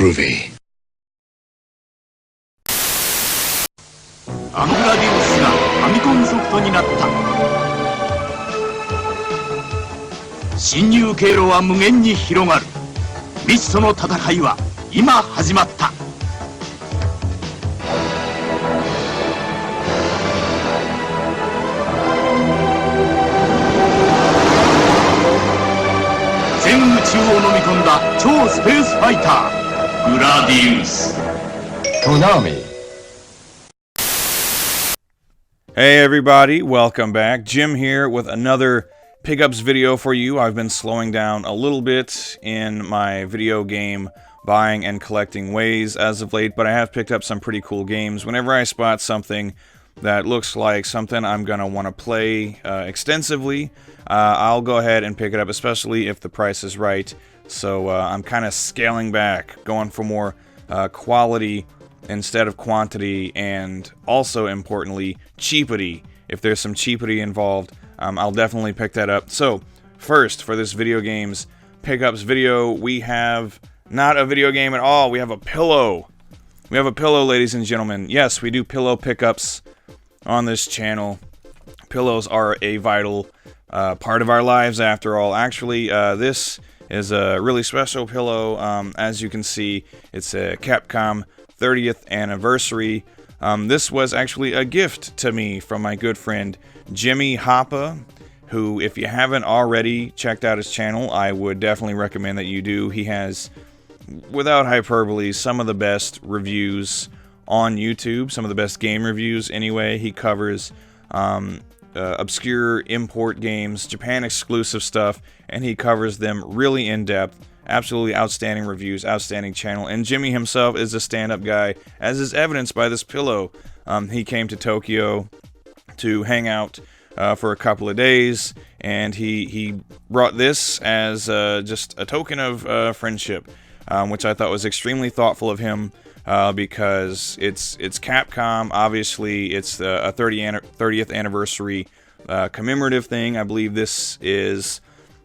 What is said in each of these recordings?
Groovy. あのグラディウスがファミコンソフトになった。侵入経路は無限に広がる。未知との戦いは今始まった。全宇宙を飲み込んだ超スペースファイター、グラディウス。Konami. Hey everybody, welcome back. Jim here with another pickups video for you. I've been slowing down a little bit in my video game buying and collecting ways as of late, but I have picked up some pretty cool games. Whenever I spot something that looks like something I'm going to want to play extensively, I'll go ahead and pick it up, especially if the price is right. So I'm kind of scaling back, going for more quality instead of quantity, and also importantly cheapity. If there's some cheapity involved, I'll definitely pick that up. So first, for this video games pickups video, we have not a video game at all. We have a pillow. We have a pillow, ladies and gentlemen. Yes, we do pillow pickups on this channel. Pillows are a vital part of our lives after all. Actually, this is a really special pillow. As you can see, it's a Capcom 30th anniversary. This was actually a gift to me from my good friend Jimmy Hoppa, who, if you haven't already checked out his channel, I would definitely recommend that you do. He has, without hyperbole, some of the best reviews on YouTube, some of the best game reviews anyway. He covers obscure import games, Japan exclusive stuff, and he covers them really in depth. Absolutely outstanding reviews, outstanding channel, and Jimmy himself is a stand-up guy, as is evidenced by this pillow. He came to Tokyo to hang out for a couple of days, and he brought this as just a token of friendship, which I thought was extremely thoughtful of him, because it's Capcom. Obviously, it's a 30th anniversary commemorative thing. I believe this is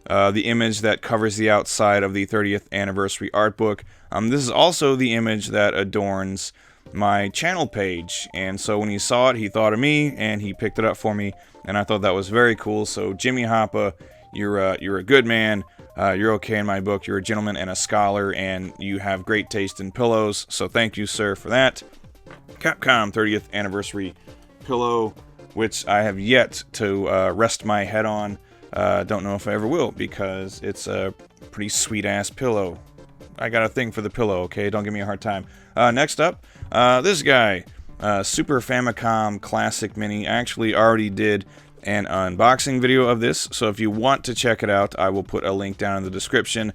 the image that covers the outside of the 30th anniversary art book. This is also the image that adorns my channel page, and so when he saw it, he thought of me, and he picked it up for me, and I thought that was very cool. So Jimmy Hoppa, you're a good man. You're okay in my book. You're a gentleman and a scholar, and you have great taste in pillows, so thank you, sir, for that. Capcom 30th anniversary pillow, which I have yet to rest my head on. Don't know if I ever will, because it's a pretty sweet-ass pillow. I got a thing for the pillow, okay? Don't give me a hard time. Next up, this guy, Super Famicom Classic Mini. I actually already did an unboxing video of this, so if you want to check it out, I will put a link down in the description.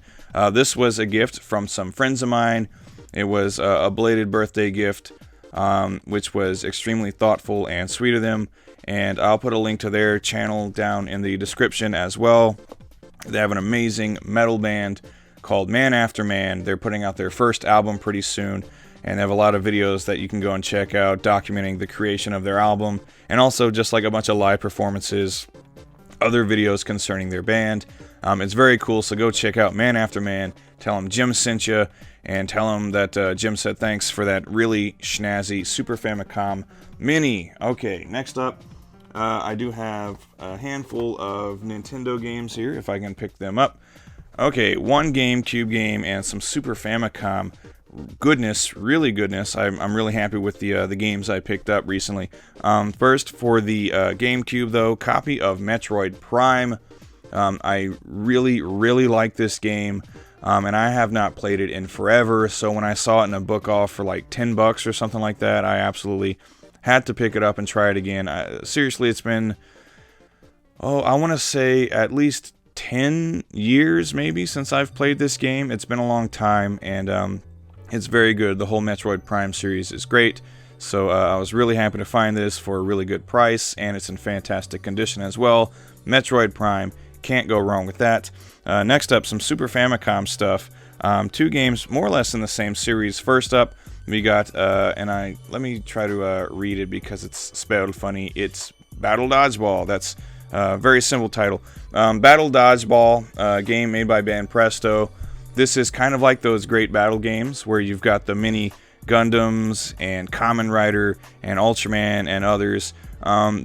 This was a gift from some friends of mine. It was a belated birthday gift, which was extremely thoughtful and sweet of them. And I'll put a link to their channel down in the description as well. They have an amazing metal band called Man After Man. They're putting out their first album pretty soon, and they have a lot of videos that you can go and check out documenting the creation of their album, and also just like a bunch of live performances, other videos concerning their band. It's very cool, so go check out Man After Man. Tell them Jim sent you, and tell them that Jim said thanks for that really snazzy Super Famicom Mini. Okay, next up, I do have a handful of Nintendo games here, if I can pick them up. Okay, one GameCube game and some Super Famicom goodness, really goodness. I'm really happy with the games I picked up recently. First, for the GameCube, though, copy of Metroid Prime. I really like this game, and I have not played it in forever, so when I saw it in a book off for like $10 or something like that, I absolutely had to pick it up and try it again. Seriously, it's been, I want to say at least 10 years maybe since I've played this game. It's been a long time, and it's very good. The whole Metroid Prime series is great, so I was really happy to find this for a really good price, and it's in fantastic condition as well. Metroid Prime, can't go wrong with that. Next up, some Super Famicom stuff. Two games more or less in the same series. First up, we got, let me try to read it because it's spelled funny. It's Battle Dodgeball. That's a very simple title. Battle Dodgeball, game made by Banpresto. This is kind of like those Great Battle games where you've got the mini Gundams and Kamen Rider and Ultraman and others.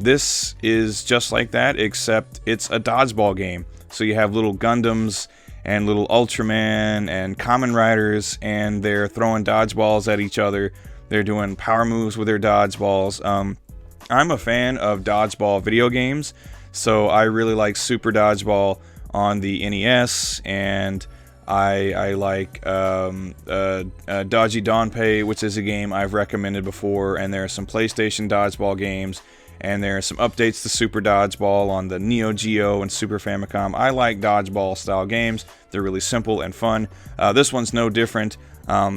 This is just like that, except it's a dodgeball game. So you have little Gundams and little Ultraman and Kamen Riders, and they're throwing dodgeballs at each other. They're doing power moves with their dodgeballs. I'm a fan of dodgeball video games, so I really like Super Dodgeball on the NES, and I like Dodgy Donpei, which is a game I've recommended before, and there are some PlayStation dodgeball games, and there are some updates to Super Dodgeball on the Neo Geo and Super Famicom. I like dodgeball style games. They're really simple and fun. This one's no different.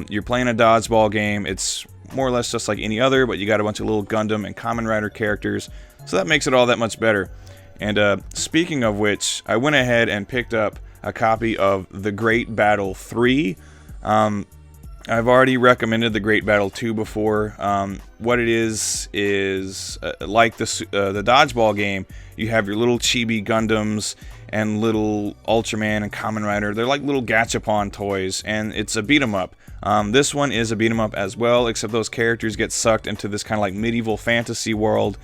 You're playing a dodgeball game. It's more or less just like any other, but you got a bunch of little Gundam and Kamen Rider characters, so that makes it all that much better. And speaking of which, I went ahead and picked up a copy of The Great Battle 3. I've already recommended The Great Battle 2 before. What it is like the dodgeball game. You have your little chibi Gundams and little Ultraman and Kamen Rider. They're like little gachapon toys, and it's a beat 'em up. This one is a beat 'em up as well, except those characters get sucked into this kind of like medieval fantasy world.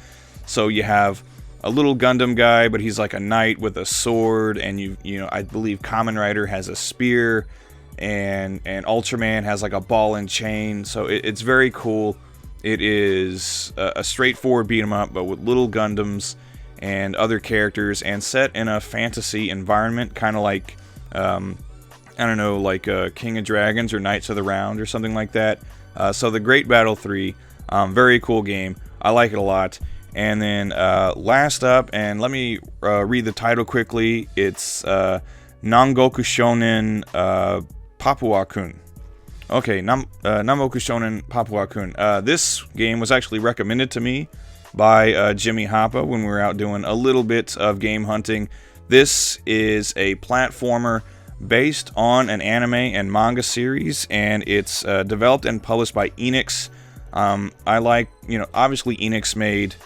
So you have a little Gundam guy, but he's like a knight with a sword, and you know, I believe Kamen Rider has a spear, and Ultraman has like a ball and chain. So it's very cool. It is a straightforward beat 'em up, but with little Gundams and other characters, and set in a fantasy environment, kind of like I don't know, like King of Dragons or Knights of the Round or something like that. So The Great Battle 3, very cool game. I like it a lot. And then last up, and let me read the title quickly. It's Nangoku Shonen Papua-kun. Okay, Nangoku Shonen Papua-kun. This game was actually recommended to me by Jimmy Hoppa when we were out doing a little bit of game hunting. This is a platformer based on an anime and manga series, and it's developed and published by Enix. I like, you know, obviously Enix made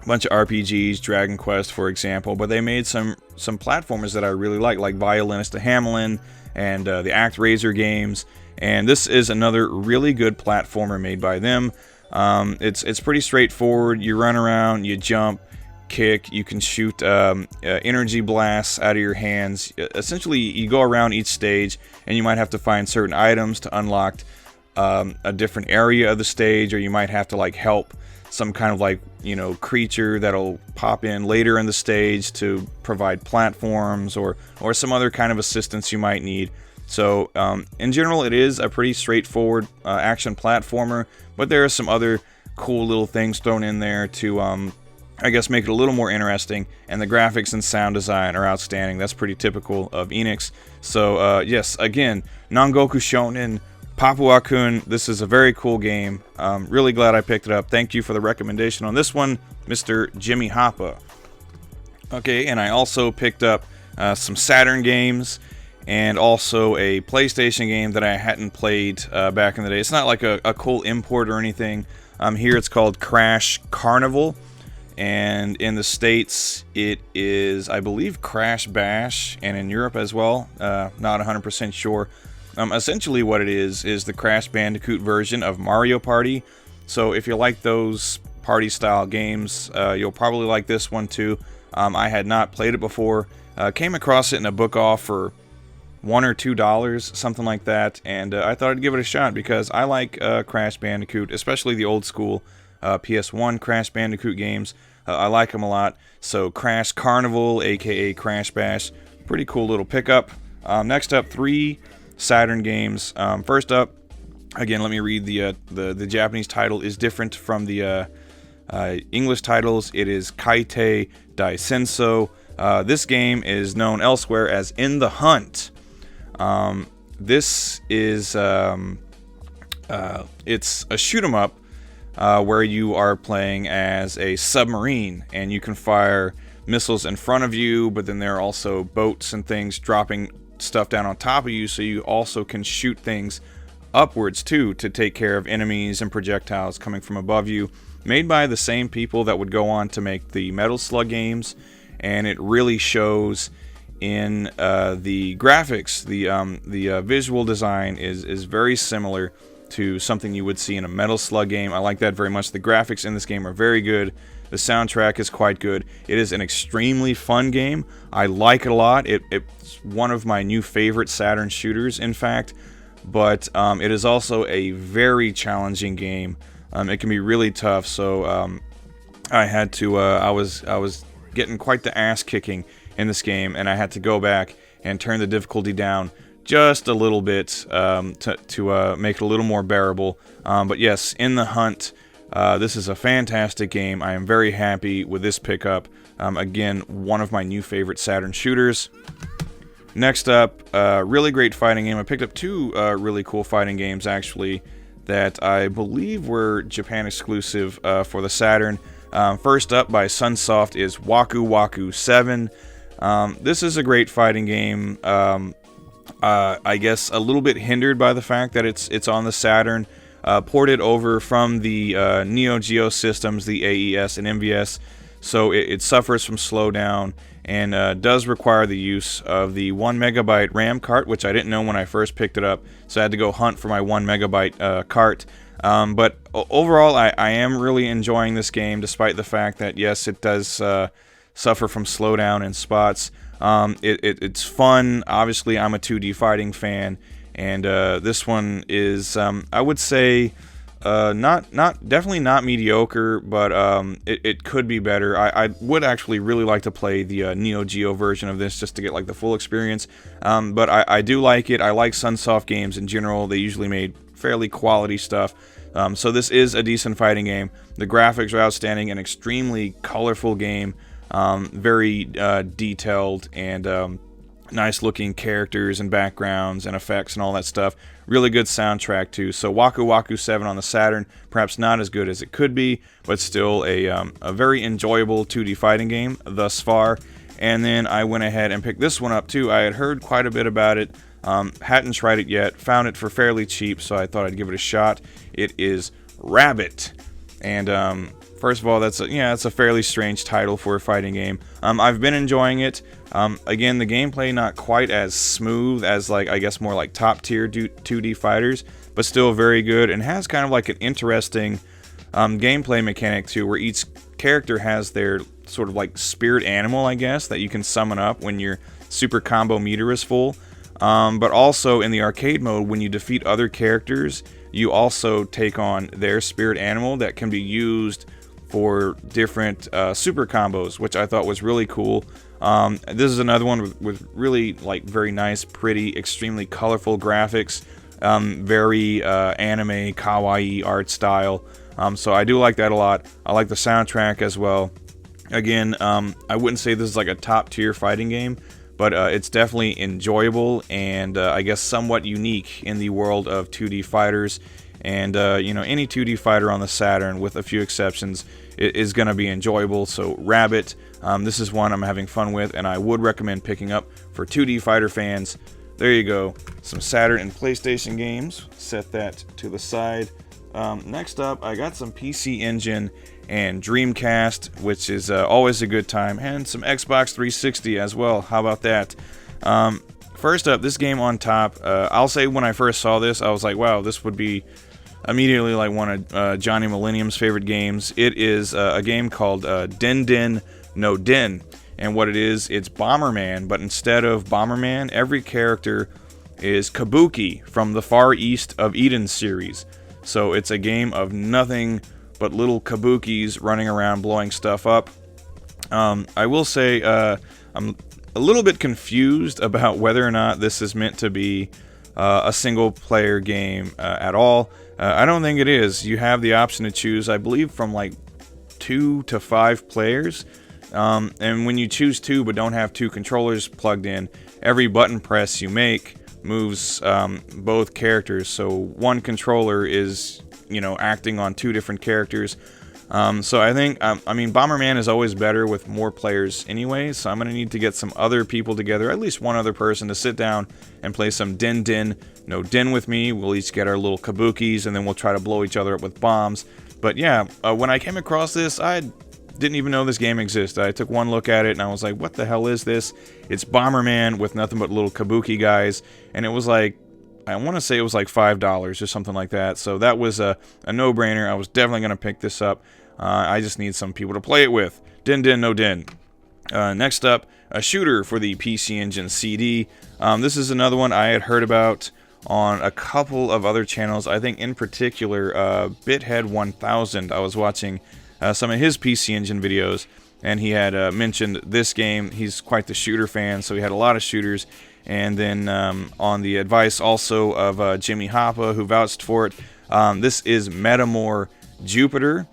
a bunch of RPGs, Dragon Quest, for example, but they made some platformers that I really like Violinist to Hamelin and the ActRaiser games, and this is another really good platformer made by them. It's pretty straightforward. You run around, you jump, kick, you can shoot energy blasts out of your hands. Essentially, you go around each stage, and you might have to find certain items to unlock a different area of the stage, or you might have to like help some kind of like, you know, creature that'll pop in later in the stage to provide platforms or some other kind of assistance you might need. So in general, it is a pretty straightforward action platformer, but there are some other cool little things thrown in there to I guess make it a little more interesting, and the graphics and sound design are outstanding. That's pretty typical of Enix. So yes, again, Nangoku Shonen Papua-kun, this is a very cool game. Really glad I picked it up. Thank you for the recommendation on this one, Mr. Jimmy Hoppa. Okay, and I also picked up some Saturn games, and also a PlayStation game that I hadn't played back in the day. It's not like a cool import or anything. Here it's called Crash Carnival, and in the States it is, I believe, Crash Bash, and in Europe as well. Not 100% sure. Essentially what it is the Crash Bandicoot version of Mario Party. So if you like those party style games, you'll probably like this one too. I had not played it before. Came across it in a book off for $1 or $2, something like that, and I thought I'd give it a shot because I like Crash Bandicoot, especially the old school PS1 Crash Bandicoot games. I like them a lot. So Crash Carnival, aka Crash Bash, pretty cool little pickup. Next up, 3 Saturn games. First up, again, let me read the Japanese title is different from the English titles. It is Kaite Dai Senso. This game is known elsewhere as In the Hunt. This is it's a shoot 'em up where you are playing as a submarine, and you can fire missiles in front of you, but then there are also boats and things dropping stuff down on top of you, so you also can shoot things upwards too to take care of enemies and projectiles coming from above you. Made by the same people that would go on to make the Metal Slug games, and it really shows in the graphics. The visual design is very similar to something you would see in a Metal Slug game. I like that very much. The graphics in this game are very good. The soundtrack is quite good. It is an extremely fun game. I like it a lot. It's one of my new favorite Saturn shooters, in fact. But it is also a very challenging game. It can be really tough. So I had to. I was getting quite the ass kicking in this game, and I had to go back and turn the difficulty down just a little bit to make it a little more bearable. But yes, In the Hunt. This is a fantastic game. I am very happy with this pickup. Again, one of my new favorite Saturn shooters. Next up, really great fighting game. I picked up two really cool fighting games, actually, that I believe were Japan exclusive for the Saturn. First up, by Sunsoft, is Wakuwaku 7. This is a great fighting game. I guess a little bit hindered by the fact that it's on the Saturn. Ported over from the Neo Geo systems, the AES and MVS, so it suffers from slowdown and does require the use of the 1 megabyte RAM cart, which I didn't know when I first picked it up, so I had to go hunt for my 1 megabyte cart. But overall, I am really enjoying this game, despite the fact that, yes, it does suffer from slowdown in spots. It's fun. Obviously, I'm a 2D fighting fan. And this one is, I would say, definitely not mediocre, but it could be better. I would actually really like to play the Neo Geo version of this just to get like the full experience. But I do like it. I like Sunsoft games in general. They usually made fairly quality stuff. So this is a decent fighting game. The graphics are outstanding, an extremely colorful game, very detailed and nice looking characters and backgrounds and effects and all that stuff. Really good soundtrack too. So Wakuwaku 7 on the Saturn, perhaps not as good as it could be, but still a very enjoyable 2D fighting game thus far. And then I went ahead and picked this one up too. I had heard quite a bit about it, hadn't tried it yet, found it for fairly cheap, so I thought I'd give it a shot. It is Rabbit. And first of all, that's a fairly strange title for a fighting game. I've been enjoying it. Again, the gameplay not quite as smooth as, like, I guess more like top tier 2D fighters, but still very good, and has kind of like an interesting gameplay mechanic too, where each character has their sort of like spirit animal, I guess, that you can summon up when your super combo meter is full. But also in the arcade mode, when you defeat other characters, you also take on their spirit animal that can be used for different super combos, which I thought was really cool. This is another one with really like very nice, pretty, extremely colorful graphics, very anime, kawaii art style. So I do like that a lot. I like the soundtrack as well. Again, I wouldn't say this is like a top tier fighting game, but it's definitely enjoyable and I guess somewhat unique in the world of 2D fighters. And any 2D fighter on the Saturn, with a few exceptions, is going to be enjoyable. So Rabbit, this is one I'm having fun with, and I would recommend picking up for 2D fighter fans. There you go, some Saturn and PlayStation games. Set that to the side. Next up, I got some PC Engine and Dreamcast, which is always a good time, and some Xbox 360 as well. How about that? First up, this game on top. I'll say when I first saw this, I was like, wow, this would be immediately like one of Johnny Millennium's favorite games. It is a game called Den Den no Den, and what it is, it's Bomberman, but instead of Bomberman, every character is Kabuki from the Far East of Eden series. So it's a game of nothing but little Kabukis running around blowing stuff up. I will say I'm a little bit confused about whether or not this is meant to be a single player game at all. I don't think it is. You have the option to choose, I believe, from like 2 to 5 players. And when you choose 2 but don't have 2 controllers plugged in, every button press you make moves both characters. So one controller is, acting on 2 different characters. So I think, Bomberman is always better with more players anyway, so I'm going to need to get some other people together, at least one other person, to sit down and play some Den Den no Den with me. We'll each get our little kabukis, and then we'll try to blow each other up with bombs. But yeah, when I came across this, I had didn't even know this game existed. I took one look at it and I was like, what the hell is this? It's Bomberman with nothing but little kabuki guys, and it was like, I want to say it was like $5 or something like that. So that was a no-brainer. I was definitely going to pick this up. I just need some people to play it with. Din din no din. Next up, a shooter for the PC Engine CD. This is another one I had heard about on a couple of other channels. I think in particular, Bithead 1000. I was watching some of his PC Engine videos, and he had mentioned this game. He's quite the shooter fan, so he had a lot of shooters. And then on the advice also of Jimmy Hoppa, who vouched for it, this is Metamour Jupiter.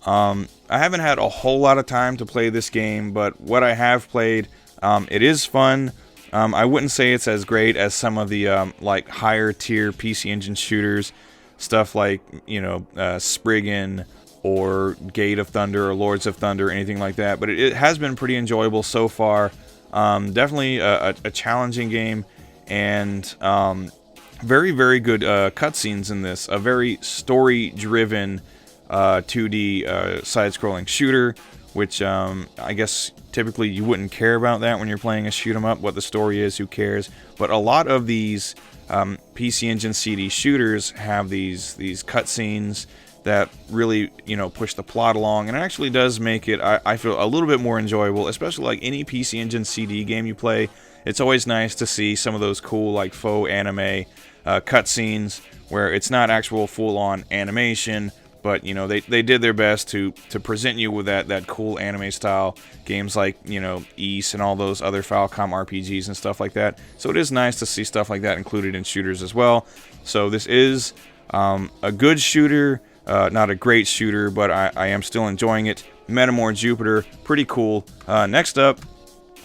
I haven't had a whole lot of time to play this game, but what I have played, it is fun. I wouldn't say it's as great as some of the like higher tier PC Engine shooters, stuff like, you know, Spriggan or Gate of Thunder or Lords of Thunder, anything like that. But it has been pretty enjoyable so far. Definitely a challenging game, and very, very good cutscenes in this. A very story-driven 2D side-scrolling shooter, which I guess typically you wouldn't care about that when you're playing a shoot-'em-up. What the story is, who cares? But a lot of these PC Engine CD shooters have these cutscenes that really, you know, push the plot along, and it actually does make it, I feel, a little bit more enjoyable, especially like any PC Engine CD game you play. It's always nice to see some of those cool, like, faux anime cutscenes, where it's not actual full-on animation, but, you know, they did their best to present you with that cool anime style. Games like, you know, Ys and all those other Falcom RPGs and stuff like that. So it is nice to see stuff like that included in shooters as well. So this is a good shooter. Not a great shooter, but I am still enjoying it. Metamour Jupiter, pretty cool. Next up,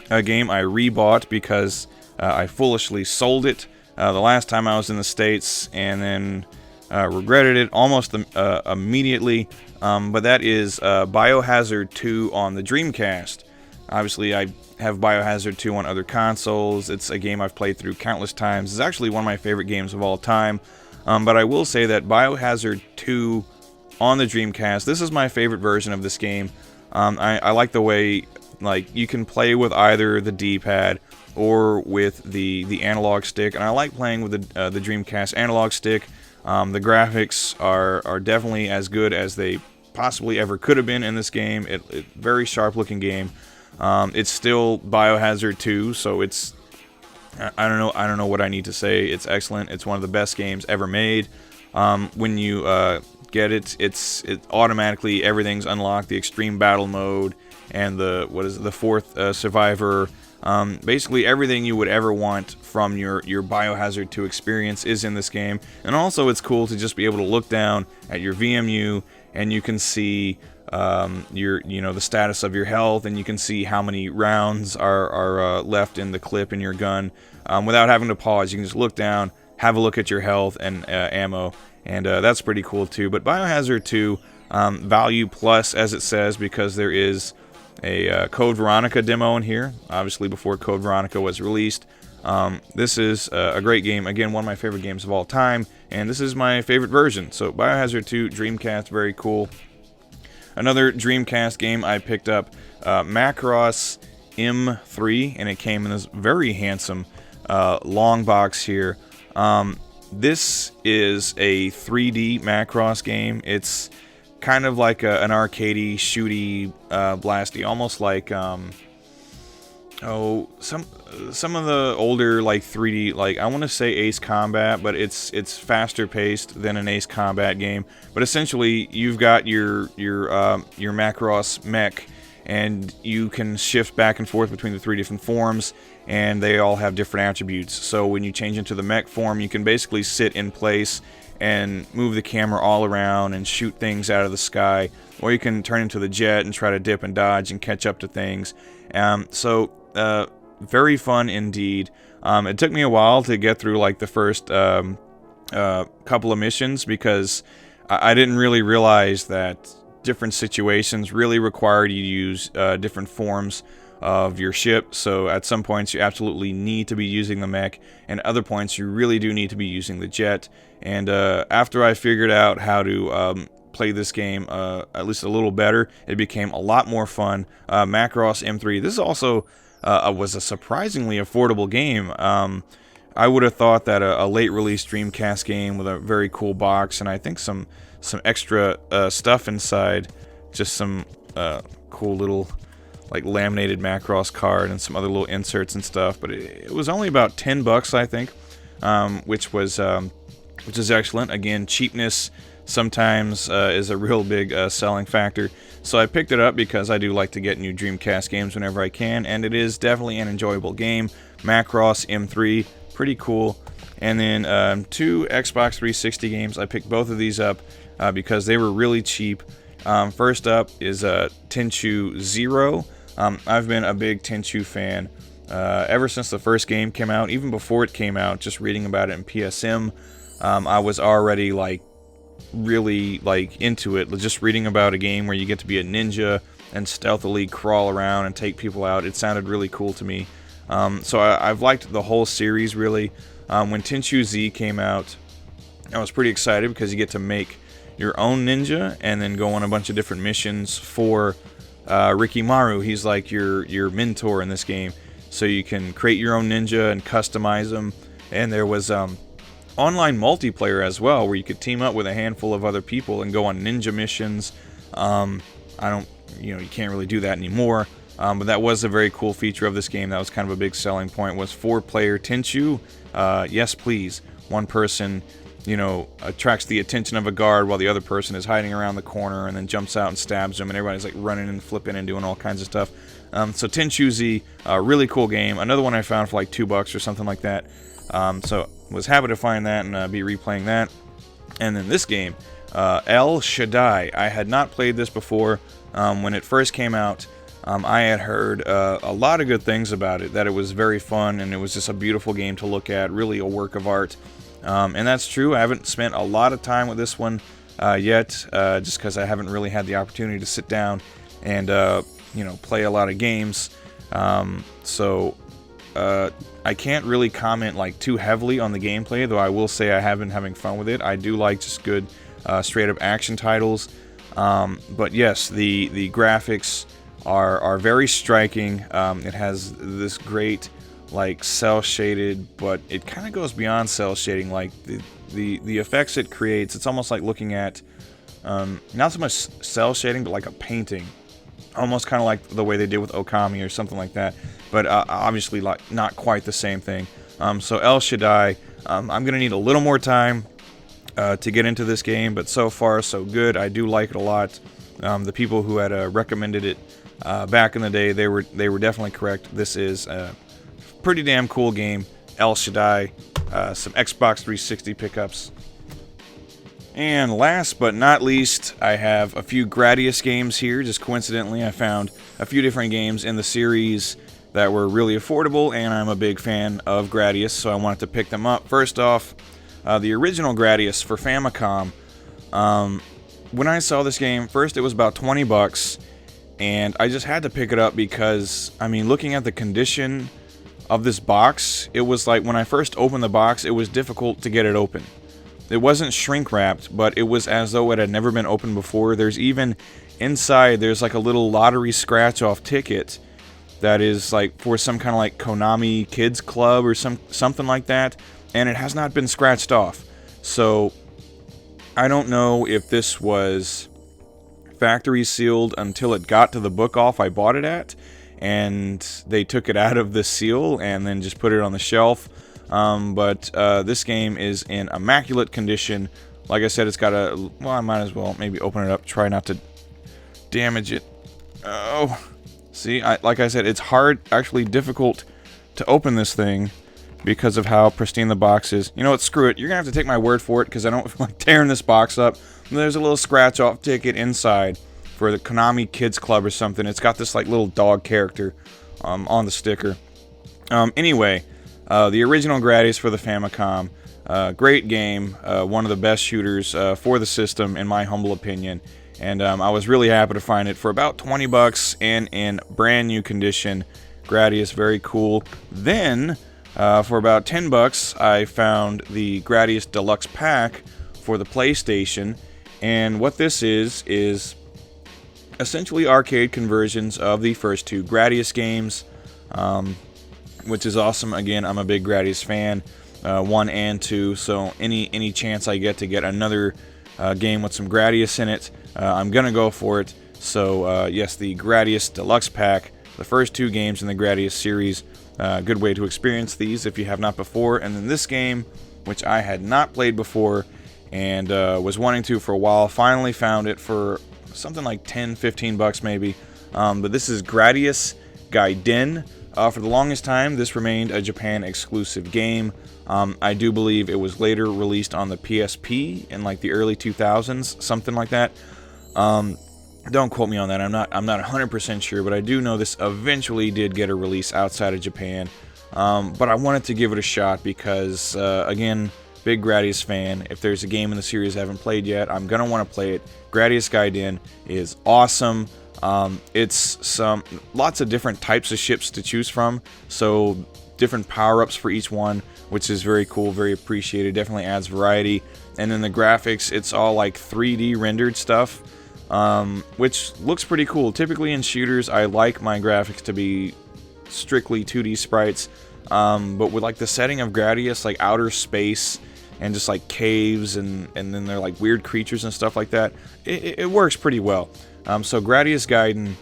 a game I rebought because I foolishly sold it the last time I was in the States, and then regretted it almost immediately. But that is Biohazard 2 on the Dreamcast. Obviously, I have Biohazard 2 on other consoles. It's a game I've played through countless times. It's actually one of my favorite games of all time. But I will say that Biohazard 2 on the Dreamcast, this is my favorite version of this game. I like the way, like, you can play with either the D-pad or with the analog stick, and I like playing with the Dreamcast analog stick. The graphics are definitely as good as they possibly ever could have been in this game. Very sharp-looking game. It's still Biohazard 2, so it's, I don't know what I need to say. It's excellent. It's one of the best games ever made. When you get it, it automatically, everything's unlocked. The extreme battle mode and the fourth survivor. Basically everything you would ever want from your Biohazard 2 experience is in this game. And also it's cool to just be able to look down at your VMU and you can see the status of your health, and you can see how many rounds are left in the clip in your gun without having to pause. You can just look down, have a look at your health and ammo, and that's pretty cool too. But Biohazard 2, value plus, as it says, because there is a Code Veronica demo in here, obviously before Code Veronica was released. This is a great game. Again, one of my favorite games of all time, and this is my favorite version. So Biohazard 2, Dreamcast, very cool. Another Dreamcast game I picked up, Macross M3, and it came in this very handsome long box here. This is a 3D Macross game. It's kind of like an arcadey, shooty, blasty, almost like some of the older like 3D, like I want to say Ace Combat, but it's faster paced than an Ace Combat game. But essentially, you've got your Macross mech, and you can shift back and forth between the three different forms, and they all have different attributes. So when you change into the mech form, you can basically sit in place and move the camera all around and shoot things out of the sky, or you can turn into the jet and try to dip and dodge and catch up to things. Very fun indeed. It took me a while to get through like the first couple of missions, because I didn't really realize that different situations really required you to use different forms of your ship. So at some points you absolutely need to be using the mech, and other points you really do need to be using the jet. And after I figured out how to play this game at least a little better. It became a lot more fun. Macross M3. This also was a surprisingly affordable game. I would have thought that a late release Dreamcast game with a very cool box and I think some extra stuff inside, just some cool little like laminated Macross card and some other little inserts and stuff, but it was only about $10, I think, which is excellent. Again, cheapness sometimes is a real big selling factor. So I picked it up because I do like to get new Dreamcast games whenever I can, and it is definitely an enjoyable game. Macross M3, pretty cool. And then 2 Xbox 360 games. I picked both of these up because they were really cheap. First up is Tenchu Zero. I've been a big Tenchu fan ever since the first game came out. Even before it came out, just reading about it in PSM, I was already like really like into it. Just reading about a game where you get to be a ninja and stealthily crawl around and take people out. It sounded really cool to me. So I've liked the whole series really. When Tenchu Z came out, I was pretty excited because you get to make your own ninja and then go on a bunch of different missions for Rikimaru. He's like your mentor in this game, so you can create your own ninja and customize them. And there was online multiplayer as well, where you could team up with a handful of other people and go on ninja missions. You can't really do that anymore, but that was a very cool feature of this game. That was kind of a big selling point, was 4-player Tenchu. Yes, please. One person, attracts the attention of a guard while the other person is hiding around the corner and then jumps out and stabs them, and everybody's like running and flipping and doing all kinds of stuff. So Tenchu Z, really cool game. Another one I found for like $2 or something like that. So was happy to find that and be replaying that. And then this game, El Shaddai. I had not played this before. When it first came out, I had heard a lot of good things about it, that it was very fun and it was just a beautiful game to look at, really a work of art. And that's true. I haven't spent a lot of time with this one yet, just because I haven't really had the opportunity to sit down and play a lot of games. So I can't really comment like too heavily on the gameplay, though I will say I have been having fun with it. I do like just good straight up action titles. But yes, the graphics are very striking. It has this great like cell shaded, but it kind of goes beyond cell shading. Like the effects it creates, it's almost like looking at not so much cell shading, but like a painting, almost kind of like the way they did with Okami or something like that. But obviously like not quite the same thing. So El Shaddai, I'm gonna need a little more time to get into this game, but so far so good. I do like it a lot. The people who had recommended it back in the day, they were definitely correct. This is a pretty damn cool game. El Shaddai, some Xbox 360 pickups. And last but not least, I have a few Gradius games here. Just coincidentally, I found a few different games in the series that were really affordable, and I'm a big fan of Gradius, so I wanted to pick them up. First off, the original Gradius for Famicom. When I saw this game, first it was about $20, and I just had to pick it up because, I mean, looking at the condition of this box, it was like when I first opened the box, it was difficult to get it open. It wasn't shrink wrapped, but it was as though it had never been opened before. There's even inside, there's like a little lottery scratch off ticket that is like for some kind of like Konami Kids Club or something like that, and it has not been scratched off. So I don't know if this was factory sealed until it got to the book off I bought it at, and they took it out of the seal and then just put it on the shelf. But this game is in immaculate condition. Like I said, it's got a... Well, I might as well maybe open it up, try not to damage it. Oh, see, like I said, it's hard, actually difficult to open this thing because of how pristine the box is. You know what, screw it. You're going to have to take my word for it because I don't feel like tearing this box up. There's a little scratch-off ticket inside for the Konami Kids Club or something. It's got this like little dog character on the sticker. Anyway, the original Gradius for the Famicom. Great game. One of the best shooters for the system, in my humble opinion. And I was really happy to find it for about $20 and in brand new condition. Gradius, very cool. Then, for about $10, I found the Gradius Deluxe Pack for the PlayStation. And what this is essentially arcade conversions of the first 2 Gradius games, which is awesome. Again, I'm a big Gradius fan, 1 and 2, so any chance I get to get another game with some Gradius in it, I'm gonna go for it. So yes, the Gradius Deluxe Pack, the first 2 games in the Gradius series, good way to experience these if you have not before. And then this game, which I had not played before and was wanting to for a while, finally found it for something like 10-15 bucks maybe. But this is Gradius Guiding. For the longest time, this remained a Japan exclusive game. I do believe it was later released on the PSP in like the early 2000s, something like that. Don't quote me on that. I'm not 100% sure, but I do know this eventually did get a release outside of Japan. But I wanted to give it a shot because, again, big Gradius fan. If there's a game in the series I haven't played yet, I'm gonna want to play it. Gradius Guiding is awesome. It's lots of different types of ships to choose from, so different power-ups for each one, which is very cool, very appreciated. Definitely adds variety. And then the graphics, it's all like 3D rendered stuff, which looks pretty cool. Typically in shooters, I like my graphics to be strictly 2D sprites, but with like the setting of Gradius, like outer space and just like caves and then they're like weird creatures and stuff like that, it works pretty well. So Gradius Guiding,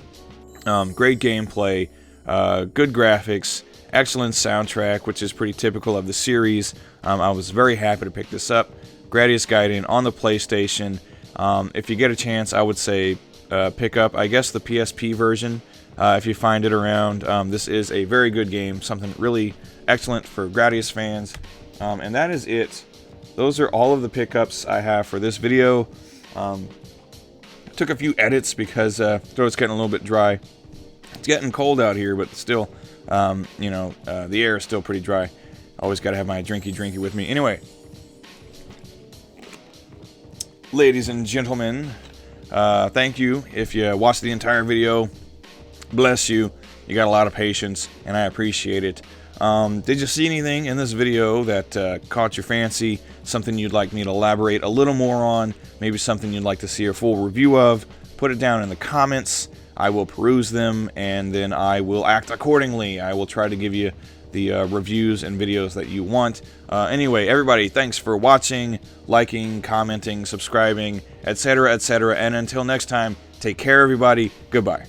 great gameplay, good graphics, excellent soundtrack, which is pretty typical of the series. I was very happy to pick this up. Gradius Guiding on the PlayStation. If you get a chance, I would say pick up, I guess, the PSP version if you find it around. This is a very good game, something really excellent for Gradius fans. And that is it. Those are all of the pickups I have for this video. Took a few edits because throat's getting a little bit dry. It's getting cold out here, but still, the air is still pretty dry. Always got to have my drinky with me. Anyway, ladies and gentlemen, thank you. If you watched the entire video, bless you. You got a lot of patience, and I appreciate it. Did you see anything in this video that caught your fancy? Something you'd like me to elaborate a little more on? Maybe something you'd like to see a full review of? Put it down in the comments. I will peruse them, and then I will act accordingly. I will try to give you the reviews and videos that you want. Anyway, everybody, thanks for watching, liking, commenting, subscribing, etc., etc. And until next time, take care, everybody. Goodbye.